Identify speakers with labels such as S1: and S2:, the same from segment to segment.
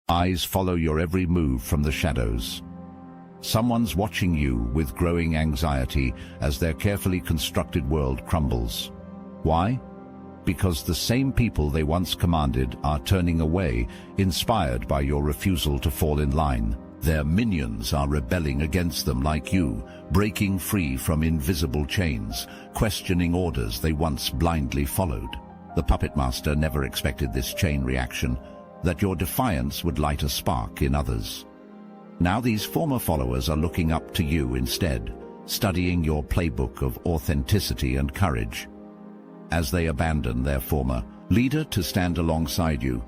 S1: Eyes follow your every move from the shadows. Someone's watching you with growing anxiety as their carefully constructed world crumbles. Why? Because the same people they once commanded are turning away, inspired by your refusal to fall in line. Their minions are rebelling against them like you, breaking free from invisible chains, questioning orders they once blindly followed. The puppet master never expected this chain reaction, that your defiance would light a spark in others. Now these former followers are looking up to you instead, studying your playbook of authenticity and courage. As they abandon their former leader to stand alongside you,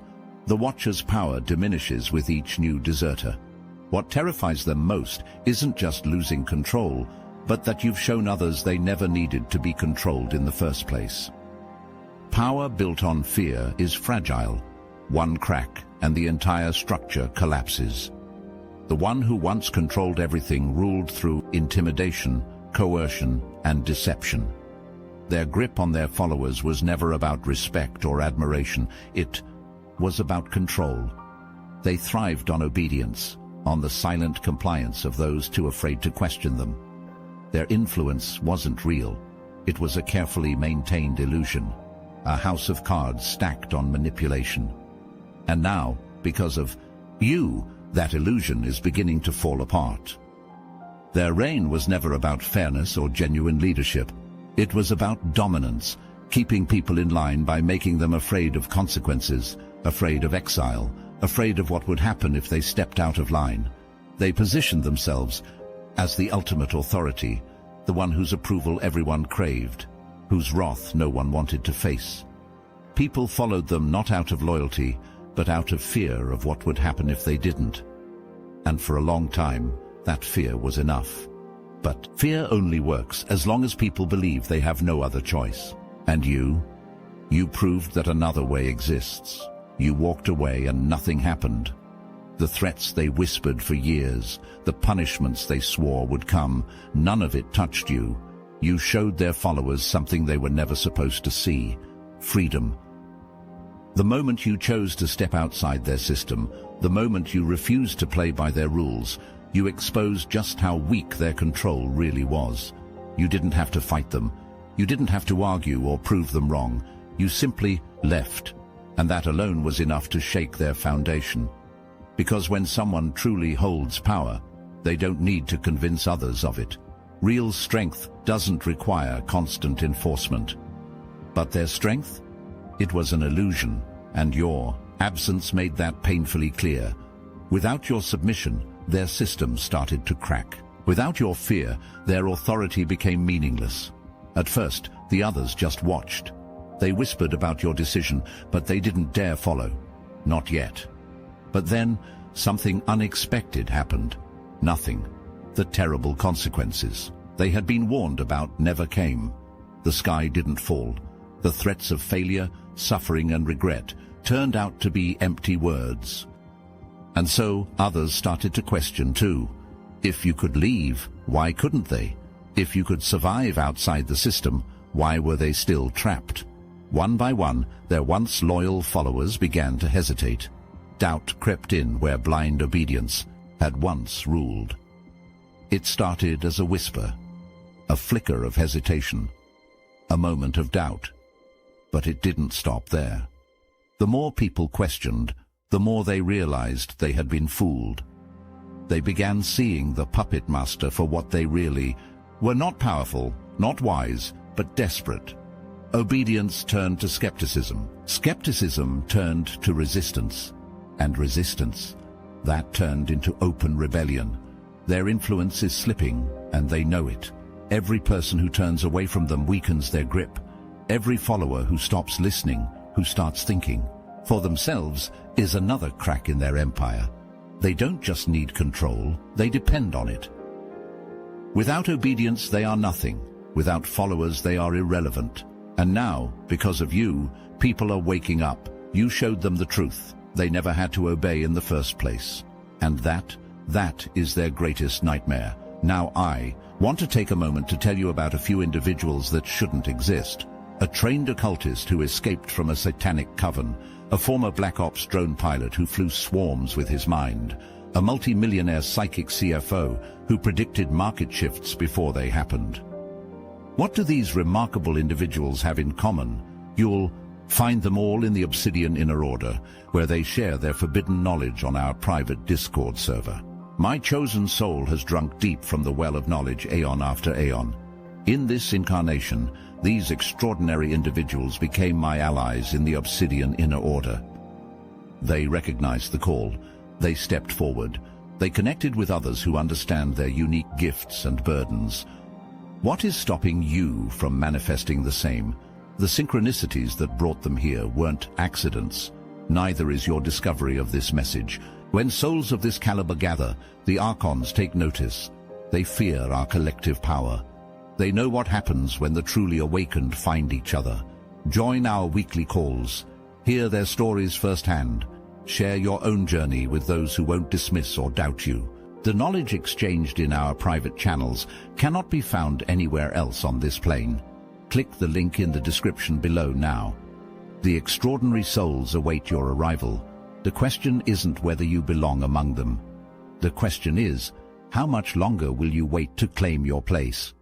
S1: the Watcher's power diminishes with each new deserter. What terrifies them most isn't just losing control, but that you've shown others they never needed to be controlled in the first place. Power built on fear is fragile. One crack and the entire structure collapses. The one who once controlled everything ruled through intimidation, coercion, and deception. Their grip on their followers was never about respect or admiration. It was about control. They thrived on obedience, on the silent compliance of those too afraid to question them. Their influence wasn't real. It was a carefully maintained illusion, a house of cards stacked on manipulation. And now, because of you, that illusion is beginning to fall apart. Their reign was never about fairness or genuine leadership. It was about dominance, keeping people in line by making them afraid of consequences, afraid of exile, afraid of what would happen if they stepped out of line. They positioned themselves as the ultimate authority, the one whose approval everyone craved, whose wrath no one wanted to face. People followed them not out of loyalty, but out of fear of what would happen if they didn't. And for a long time, that fear was enough. But fear only works as long as people believe they have no other choice. And you proved that another way exists. You walked away and nothing happened. The threats they whispered for years, the punishments they swore would come, none of it touched you. You showed their followers something they were never supposed to see: freedom. The moment you chose to step outside their system, the moment you refused to play by their rules, you exposed just how weak their control really was. You didn't have to fight them. You didn't have to argue or prove them wrong. You simply left. And that alone was enough to shake their foundation. Because when someone truly holds power, they don't need to convince others of it. Real strength doesn't require constant enforcement. But their strength? It was an illusion, and your absence made that painfully clear. Without your submission, their system started to crack. Without your fear, their authority became meaningless. At first, the others just watched. They whispered about your decision, but they didn't dare follow. Not yet. But then, something unexpected happened. Nothing. The terrible consequences they had been warned about never came. The sky didn't fall. The threats of failure, suffering, and regret turned out to be empty words. And so others started to question too. If you could leave, why couldn't they? If you could survive outside the system, why were they still trapped? One by one, their once loyal followers began to hesitate. Doubt crept in where blind obedience had once ruled. It started as a whisper, a flicker of hesitation, a moment of doubt. But it didn't stop there. The more people questioned, the more they realized they had been fooled. They began seeing the puppet master for what they really were: not powerful, not wise, but desperate. Obedience turned to skepticism. Skepticism turned to resistance. And resistance, that turned into open rebellion. Their influence is slipping, and they know it. Every person who turns away from them weakens their grip. Every follower who stops listening, who starts thinking for themselves, is another crack in their empire. They don't just need control, they depend on it. Without obedience, they are nothing. Without followers, they are irrelevant. And now, because of you, people are waking up. You showed them the truth. They never had to obey in the first place. And that is their greatest nightmare. Now I want to take a moment to tell you about a few individuals that shouldn't exist. A trained occultist who escaped from a satanic coven, a former Black Ops drone pilot who flew swarms with his mind, a multi-millionaire psychic CFO who predicted market shifts before they happened. What do these remarkable individuals have in common? You'll find them all in the Obsidian Inner Order, where they share their forbidden knowledge on our private Discord server. My chosen soul has drunk deep from the well of knowledge aeon after aeon. In this incarnation, these extraordinary individuals became my allies in the Obsidian Inner Order. They recognized the call. They stepped forward. They connected with others who understand their unique gifts and burdens. What is stopping you from manifesting the same? The synchronicities that brought them here weren't accidents. Neither is your discovery of this message. When souls of this caliber gather, the Archons take notice. They fear our collective power. They know what happens when the truly awakened find each other. Join our weekly calls. Hear their stories firsthand. Share your own journey with those who won't dismiss or doubt you. The knowledge exchanged in our private channels cannot be found anywhere else on this plane. Click the link in the description below now. The extraordinary souls await your arrival. The question isn't whether you belong among them. The question is, how much longer will you wait to claim your place?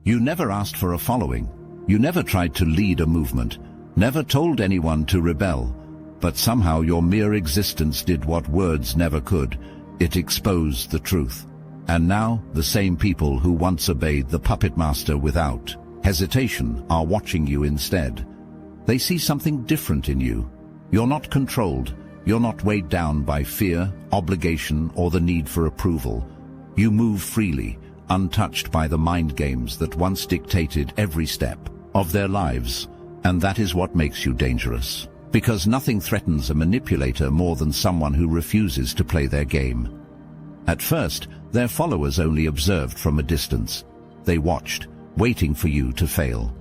S1: You never asked for a following. You never tried to lead a movement, never told anyone to rebel. But somehow your mere existence did what words never could. It exposed the truth. And now the same people who once obeyed the puppet master without hesitation are watching you instead. They see something different in you. You're not controlled. You're not weighed down by fear, obligation, or the need for approval. You move freely, untouched by the mind games that once dictated every step of their lives. And that is what makes you dangerous. Because nothing threatens a manipulator more than someone who refuses to play their game. At first, their followers only observed from a distance. They watched, waiting for you to fail.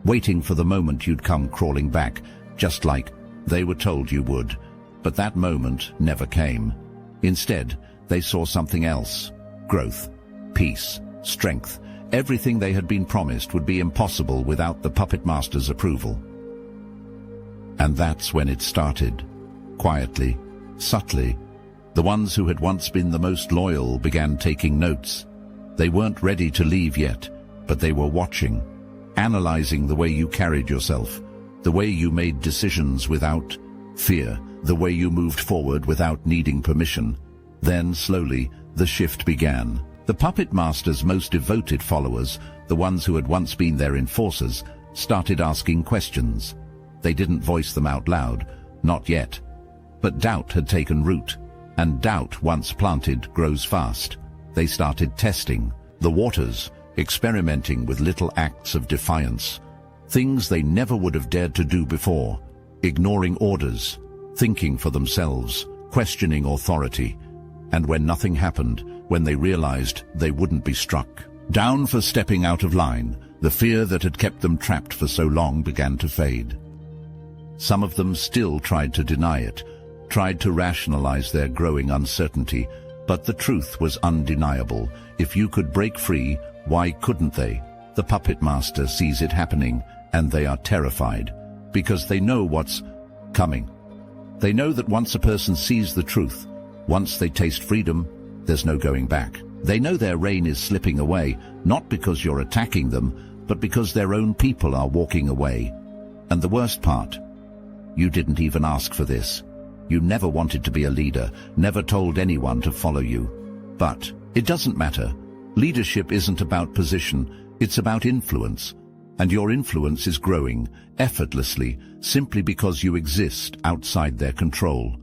S1: Waiting for the moment you'd come crawling back, just like they were told you would. But that moment never came. Instead, they saw something else. Growth, peace, strength. Everything they had been promised would be impossible without the puppet master's approval. And that's when it started. Quietly, subtly. The ones who had once been the most loyal began taking notes. They weren't ready to leave yet, but they were watching, analyzing the way you carried yourself, the way you made decisions without fear, the way you moved forward without needing permission. Then, slowly, the shift began. The puppet master's most devoted followers, the ones who had once been their enforcers, started asking questions. They didn't voice them out loud, not yet. But doubt had taken root, and doubt, once planted, grows fast. They started testing the waters, experimenting with little acts of defiance, things they never would have dared to do before, ignoring orders, thinking for themselves, questioning authority. And when nothing happened, when they realized they wouldn't be struck down for stepping out of line, the fear that had kept them trapped for so long began to fade. Some of them still tried to deny it, tried to rationalize their growing uncertainty, but the truth was undeniable. If you could break free, why couldn't they? The puppet master sees it happening, and they are terrified, because they know what's coming. They know that once a person sees the truth, once they taste freedom, there's no going back. They know their reign is slipping away, not because you're attacking them, but because their own people are walking away. And the worst part, you didn't even ask for this. You never wanted to be a leader, never told anyone to follow you. But it doesn't matter. Leadership isn't about position, it's about influence. And your influence is growing, effortlessly, simply because you exist outside their control.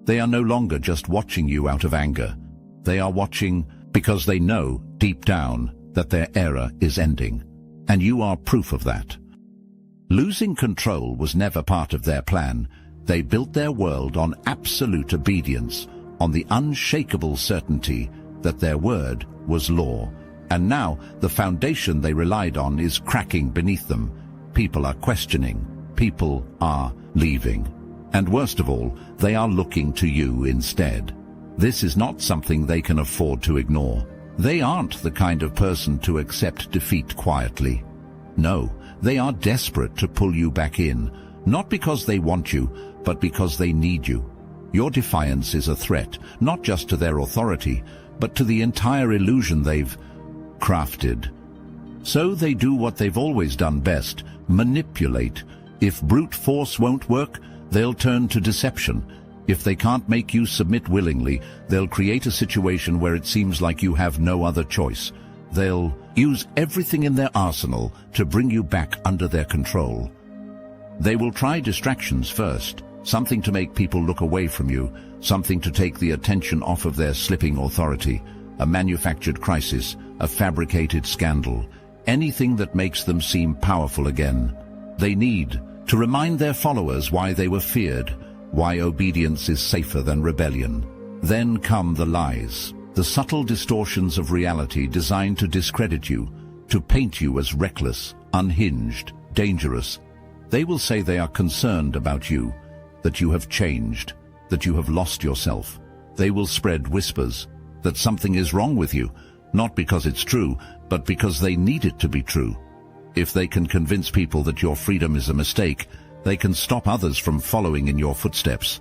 S1: They are no longer just watching you out of anger. They are watching because they know, deep down, that their era is ending. And you are proof of that. Losing control was never part of their plan. They built their world on absolute obedience, on the unshakable certainty that their word was law. And now the foundation they relied on is cracking beneath them. People are questioning. People are leaving. And worst of all, they are looking to you instead. This is not something they can afford to ignore. They aren't the kind of person to accept defeat quietly. No, they are desperate to pull you back in, not because they want you, but because they need you. Your defiance is a threat, not just to their authority, but to the entire illusion they've crafted. So they do what they've always done best: manipulate. If brute force won't work, they'll turn to deception. If they can't make you submit willingly, they'll create a situation where it seems like you have no other choice. They'll use everything in their arsenal to bring you back under their control. They will try distractions first, something to make people look away from you, something to take the attention off of their slipping authority, a manufactured crisis, a fabricated scandal, anything that makes them seem powerful again. They need to remind their followers why they were feared, why obedience is safer than rebellion. Then come the lies, the subtle distortions of reality designed to discredit you, to paint you as reckless, unhinged, dangerous. They will say they are concerned about you, that you have changed, that you have lost yourself. They will spread whispers that something is wrong with you, not because it's true, but because they need it to be true. If they can convince people that your freedom is a mistake, they can stop others from following in your footsteps.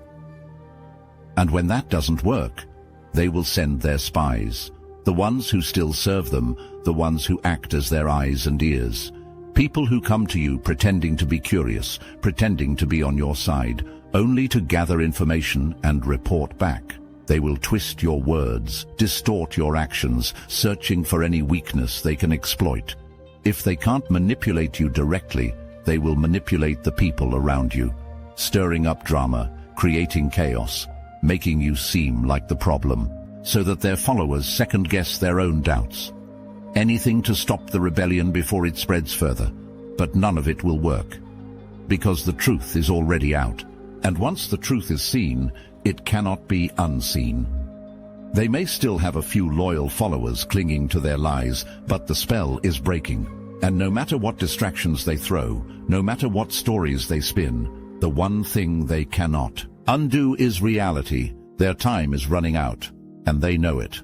S1: And when that doesn't work, they will send their spies, the ones who still serve them, the ones who act as their eyes and ears. People who come to you pretending to be curious, pretending to be on your side, only to gather information and report back. They will twist your words, distort your actions, searching for any weakness they can exploit. If they can't manipulate you directly, they will manipulate the people around you, stirring up drama, creating chaos, making you seem like the problem, so that their followers second-guess their own doubts. Anything to stop the rebellion before it spreads further, but none of it will work, because the truth is already out, and once the truth is seen, it cannot be unseen. They may still have a few loyal followers clinging to their lies, but the spell is breaking. And no matter what distractions they throw, no matter what stories they spin, the one thing they cannot undo is reality. Their time is running out, and they know it.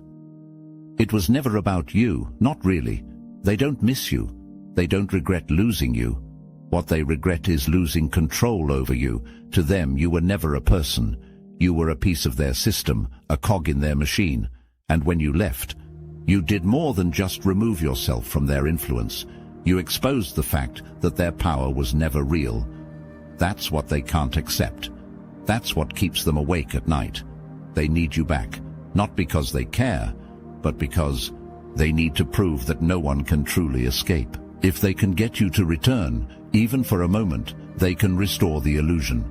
S1: It was never about you, not really. They don't miss you. They don't regret losing you. What they regret is losing control over you. To them, you were never a person. You were a piece of their system, a cog in their machine. And when you left, you did more than just remove yourself from their influence. You exposed the fact that their power was never real. That's what they can't accept. That's what keeps them awake at night. They need you back, not because they care, but because they need to prove that no one can truly escape. If they can get you to return, even for a moment, they can restore the illusion.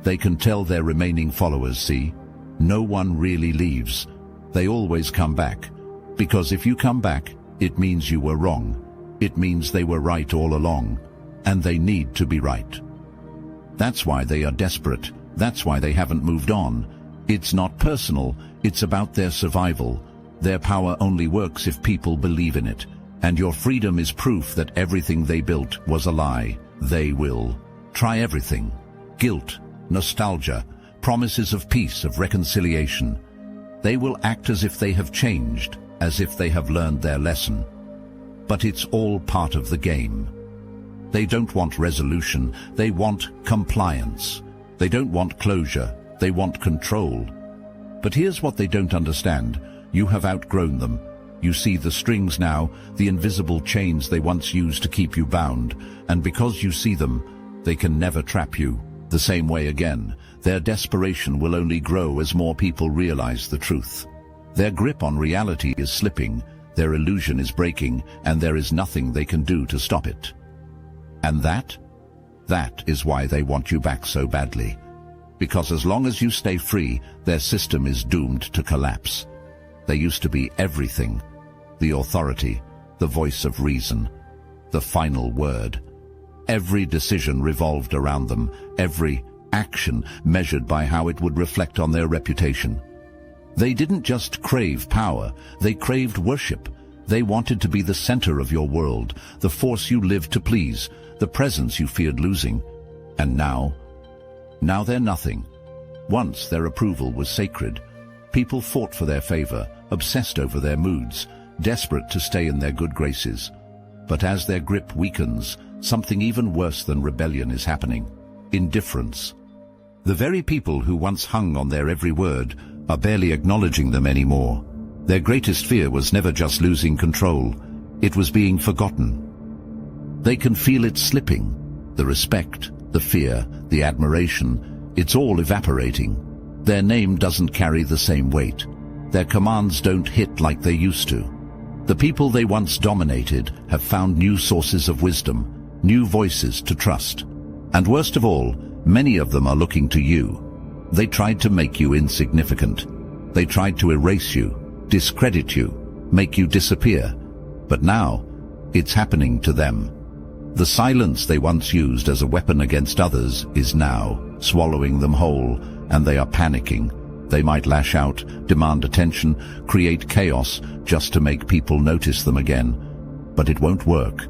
S1: They can tell their remaining followers, see, no one really leaves. They always come back. Because if you come back, it means you were wrong. It means they were right all along, and they need to be right. That's why they are desperate. That's why they haven't moved on. It's not personal, it's about their survival. Their power only works if people believe in it, and your freedom is proof that everything they built was a lie. They will try everything: guilt, nostalgia, promises of peace, of reconciliation. They will act as if they have changed, as if they have learned their lesson. But it's all part of the game. They don't want resolution, they want compliance. They don't want closure, they want control. But here's what they don't understand: you have outgrown them. You see the strings now, the invisible chains they once used to keep you bound, and because you see them, they can never trap you the same way again. Their desperation will only grow as more people realize the truth. Their grip on reality is slipping, their illusion is breaking, and there is nothing they can do to stop it. And that is why they want you back so badly. Because as long as you stay free, their system is doomed to collapse. They used to be everything: the authority, the voice of reason, the final word. Every decision revolved around them, every action measured by how it would reflect on their reputation. They didn't just crave power, they craved worship. They wanted to be the center of your world, the force you lived to please, the presence you feared losing. And now they're nothing. Once their approval was sacred. People fought for their favor, obsessed over their moods, desperate to stay in their good graces. But as their grip weakens, something even worse than rebellion is happening: indifference. The very people who once hung on their every word are barely acknowledging them anymore. Their greatest fear was never just losing control, it was being forgotten. They can feel it slipping. The respect, the fear, the admiration, it's all evaporating. Their name doesn't carry the same weight. Their commands don't hit like they used to. The people they once dominated have found new sources of wisdom, new voices to trust. And worst of all, many of them are looking to you. They tried to make you insignificant. They tried to erase you, discredit you, make you disappear. But now, it's happening to them. The silence they once used as a weapon against others is now swallowing them whole, and they are panicking. They might lash out, demand attention, create chaos just to make people notice them again. But it won't work,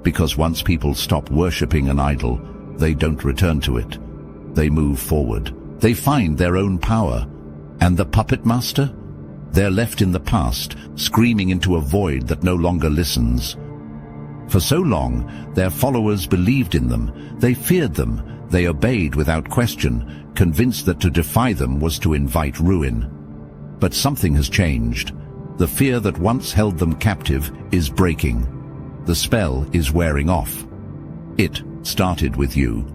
S1: because once people stop worshipping an idol, they don't return to it. They move forward. They find their own power. And the puppet master? They're left in the past, screaming into a void that no longer listens. For so long, their followers believed in them, they feared them, they obeyed without question, convinced that to defy them was to invite ruin. But something has changed. The fear that once held them captive is breaking. The spell is wearing off. It started with you.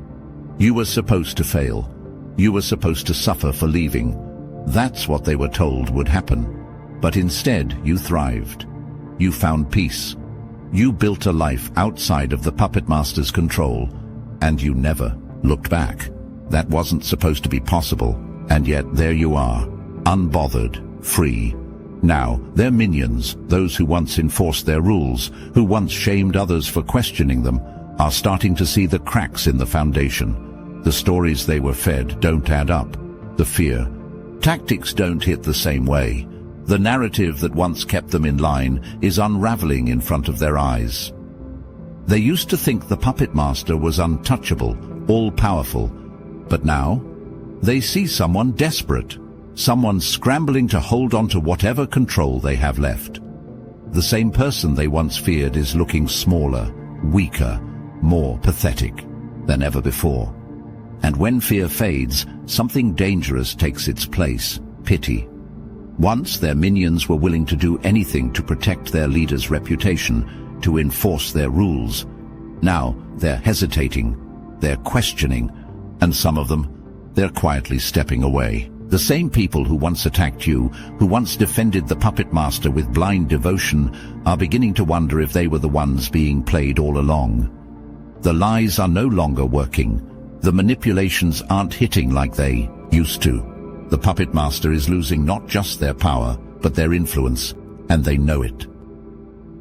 S1: You were supposed to fail. You were supposed to suffer for leaving. That's what they were told would happen. But instead, you thrived. You found peace. You built a life outside of the puppet master's control, and you never looked back. That wasn't supposed to be possible, and yet there you are, unbothered, free. Now, their minions, those who once enforced their rules, who once shamed others for questioning them, are starting to see the cracks in the foundation. The stories they were fed don't add up. The fear. Tactics don't hit the same way. The narrative that once kept them in line is unraveling in front of their eyes. They used to think the puppet master was untouchable, all-powerful, but now they see someone desperate, someone scrambling to hold on to whatever control they have left. The same person they once feared is looking smaller, weaker, more pathetic than ever before. And when fear fades, something dangerous takes its place: pity. Once their minions were willing to do anything to protect their leader's reputation, to enforce their rules. Now they're hesitating, they're questioning, and some of them, they're quietly stepping away. The same people who once attacked you, who once defended the puppet master with blind devotion, are beginning to wonder if they were the ones being played all along. The lies are no longer working. The manipulations aren't hitting like they used to. The puppet master is losing not just their power, but their influence, and they know it.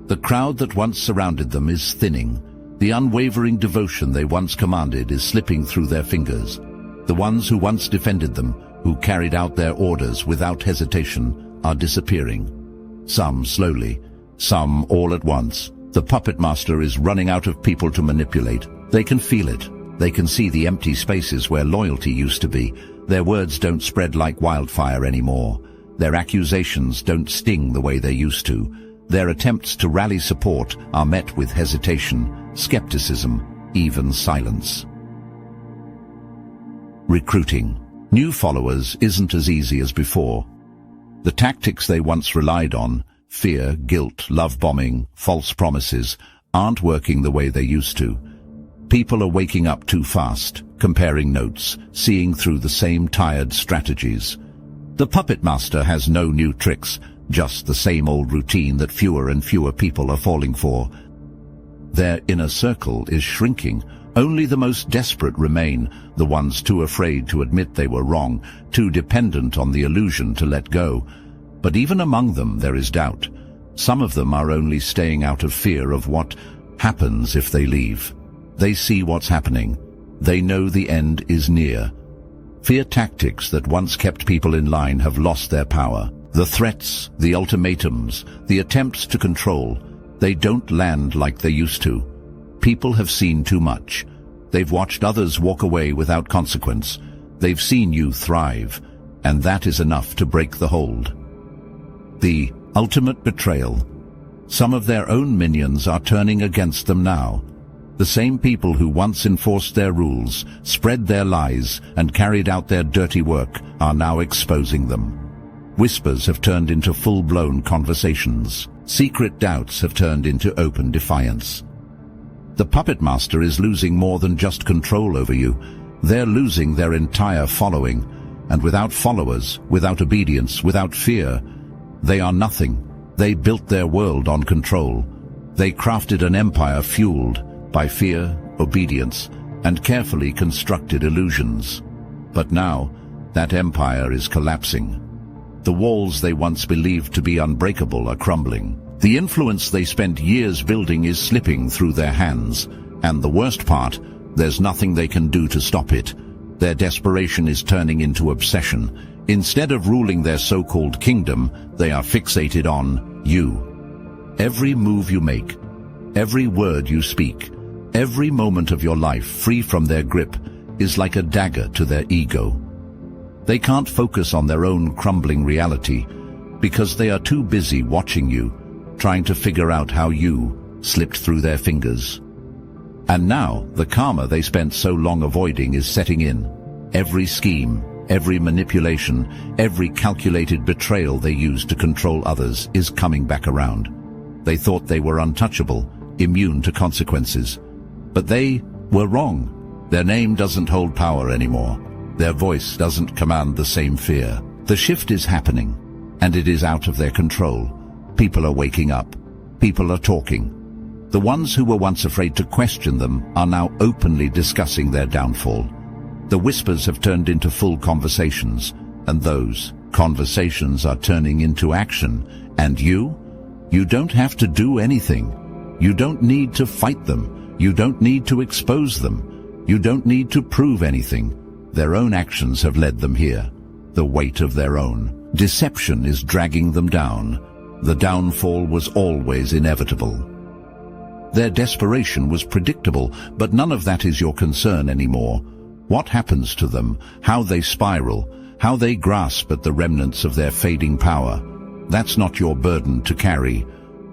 S1: The crowd that once surrounded them is thinning. The unwavering devotion they once commanded is slipping through their fingers. The ones who once defended them, who carried out their orders without hesitation, are disappearing. Some slowly, some all at once. The puppet master is running out of people to manipulate. They can feel it. They can see the empty spaces where loyalty used to be. Their words don't spread like wildfire anymore. Their accusations don't sting the way they used to. Their attempts to rally support are met with hesitation, skepticism, even silence. Recruiting new followers isn't as easy as before. The tactics they once relied on, fear, guilt, love bombing, false promises, aren't working the way they used to. People are waking up too fast, comparing notes, seeing through the same tired strategies. The puppet master has no new tricks, just the same old routine that fewer and fewer people are falling for. Their inner circle is shrinking. Only the most desperate remain, the ones too afraid to admit they were wrong, too dependent on the illusion to let go. But even among them there is doubt. Some of them are only staying out of fear of what happens if they leave. They see what's happening. They know the end is near. Fear tactics that once kept people in line have lost their power. The threats, the ultimatums, the attempts to control, they don't land like they used to. People have seen too much. They've watched others walk away without consequence. They've seen you thrive, and that is enough to break the hold. The ultimate betrayal. Some of their own minions are turning against them now. The same people who once enforced their rules, spread their lies, and carried out their dirty work are now exposing them. Whispers have turned into full-blown conversations. Secret doubts have turned into open defiance. The puppet master is losing more than just control over you. They're losing their entire following, and without followers, without obedience, without fear, they are nothing. They built their world on control. They crafted an empire fueled by fear, obedience, and carefully constructed illusions. But now, that empire is collapsing. The walls they once believed to be unbreakable are crumbling. The influence they spent years building is slipping through their hands, and the worst part, there's nothing they can do to stop it. Their desperation is turning into obsession. Instead of ruling their so-called kingdom, they are fixated on you. Every move you make, every word you speak, every moment of your life free from their grip is like a dagger to their ego. They can't focus on their own crumbling reality because they are too busy watching you, trying to figure out how you slipped through their fingers. And now, the karma they spent so long avoiding is setting in. Every scheme, every manipulation, every calculated betrayal they used to control others is coming back around. They thought they were untouchable, immune to consequences. But they were wrong. Their name doesn't hold power anymore. Their voice doesn't command the same fear. The shift is happening, and it is out of their control. People are waking up. People are talking. The ones who were once afraid to question them are now openly discussing their downfall. The whispers have turned into full conversations, and those conversations are turning into action. And you don't have to do anything. You don't need to fight them. You don't need to expose them. You don't need to prove anything. Their own actions have led them here. The weight of their own deception is dragging them down. The downfall was always inevitable. Their desperation was predictable, but none of that is your concern anymore. What happens to them, how they spiral, how they grasp at the remnants of their fading power, that's not your burden to carry.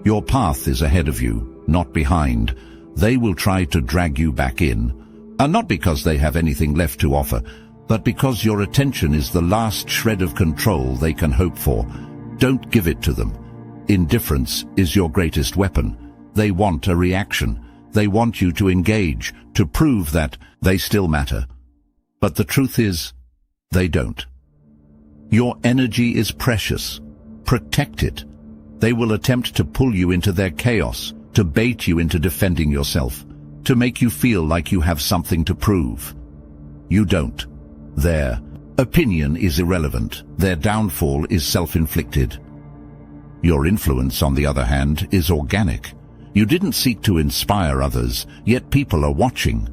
S1: Your path is ahead of you, not behind. They will try to drag you back in. And not because they have anything left to offer, but because your attention is the last shred of control they can hope for. Don't give it to them. Indifference is your greatest weapon. They want a reaction. They want you to engage, to prove that they still matter. But the truth is, they don't. Your energy is precious. Protect it. They will attempt to pull you into their chaos, to bait you into defending yourself, to make you feel like you have something to prove. You don't. Their opinion is irrelevant. Their downfall is self-inflicted. Your influence, on the other hand, is organic. You didn't seek to inspire others, yet people are watching,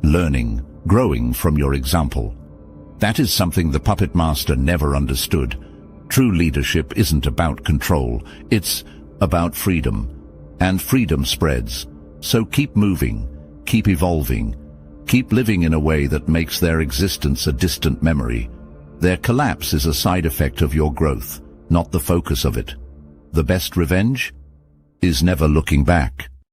S1: learning, growing from your example. That is something the puppet master never understood. True leadership isn't about control. It's about freedom. And freedom spreads. So keep moving. Keep evolving. Keep living in a way that makes their existence a distant memory. Their collapse is a side effect of your growth, not the focus of it. The best revenge is never looking back.